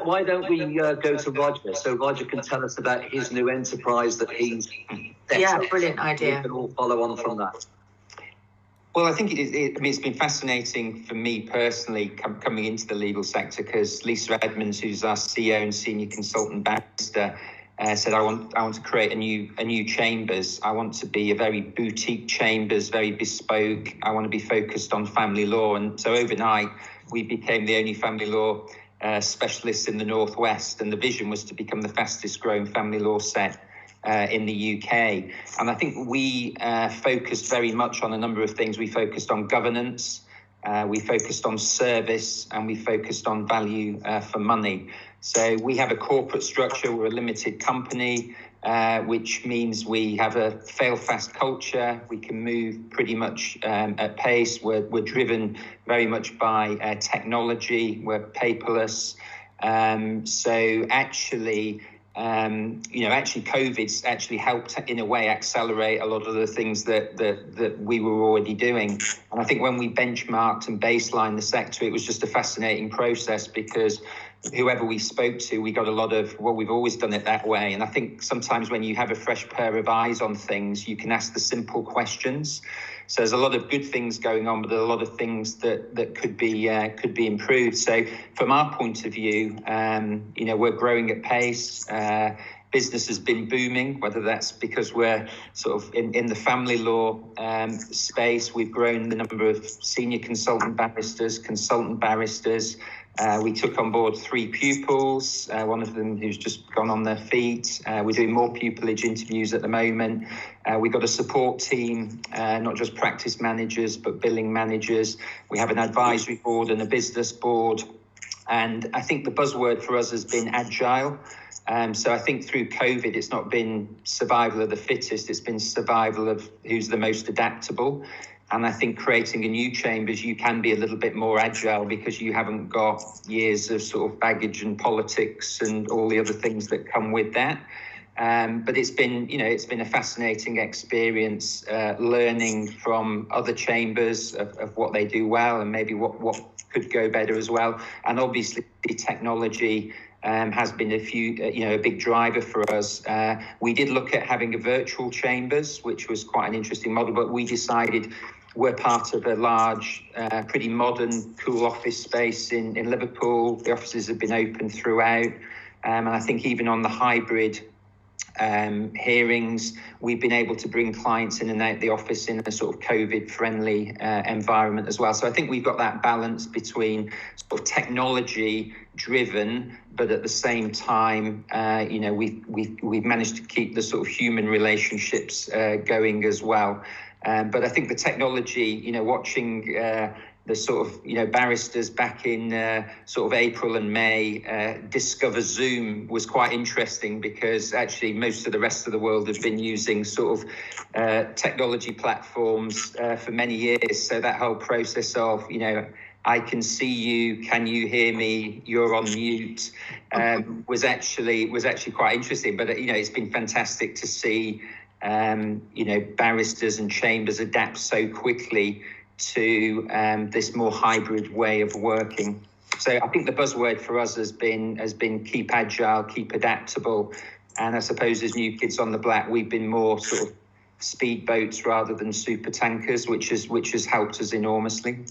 why don't we go to Roger, so Roger can tell us about his new enterprise that he's set up. Brilliant idea. We can all follow on from that. Well, I think it's been fascinating for me personally coming into the legal sector, because Lisa Edmonds, who's our CEO and senior consultant barrister, said I want to create a new chambers. I want to be a very boutique chambers, very bespoke. I want to be focused on family law. And so overnight, we became the only family law specialists in the Northwest, and the vision was to become the fastest growing family law set in the UK. And I think we focused very much on a number of things. We focused on governance, we focused on service, and we focused on value for money. So we have a corporate structure, we're a limited company, which means we have a fail-fast culture. We can move pretty much at pace. We're driven very much by technology. We're paperless. So actually, COVID's actually helped in a way accelerate a lot of the things that we were already doing. And I think when we benchmarked and baselined the sector, it was just a fascinating process, because whoever we spoke to, we got a lot of, well, we've always done it that way. And I think sometimes when you have a fresh pair of eyes on things, you can ask the simple questions. So there's a lot of good things going on, but there are a lot of things that could be improved. So from our point of view, we're growing at pace. Business has been booming, whether that's because we're sort of in the family law space. We've grown the number of senior consultant barristers. We took on board 3 pupils, one of them who's just gone on their feet. We're doing more pupillage interviews at the moment. We've got a support team, not just practice managers, but billing managers. We have an advisory board and a business board. And I think the buzzword for us has been agile. So I think through COVID, it's not been survival of the fittest, it's been survival of who's the most adaptable. And I think creating a new chambers, you can be a little bit more agile because you haven't got years of sort of baggage and politics and all the other things that come with that. But it's been a fascinating experience, learning from other chambers of what they do well and maybe what could go better as well. And obviously technology has been a big driver for us. We did look at having a virtual chambers, which was quite an interesting model, but we decided we're part of a large, pretty modern, cool office space in Liverpool. The offices have been open throughout. And I think even on the hybrid hearings, we've been able to bring clients in and out the office in a sort of COVID-friendly environment as well. So I think we've got that balance between sort of technology-driven, but at the same time, we've managed to keep the sort of human relationships going as well. But I think the technology, watching the sort of, barristers back in sort of April and May discover Zoom was quite interesting, because actually most of the rest of the world has been using sort of technology platforms for many years. So that whole process of, I can see you, can you hear me, you're on mute, was actually quite interesting. But, it's been fantastic to see, barristers and chambers adapt so quickly to this more hybrid way of working. So I think the buzzword for us has been keep agile, keep adaptable. And I suppose as new kids on the block, we've been more sort of speedboats rather than super tankers, which has helped us enormously.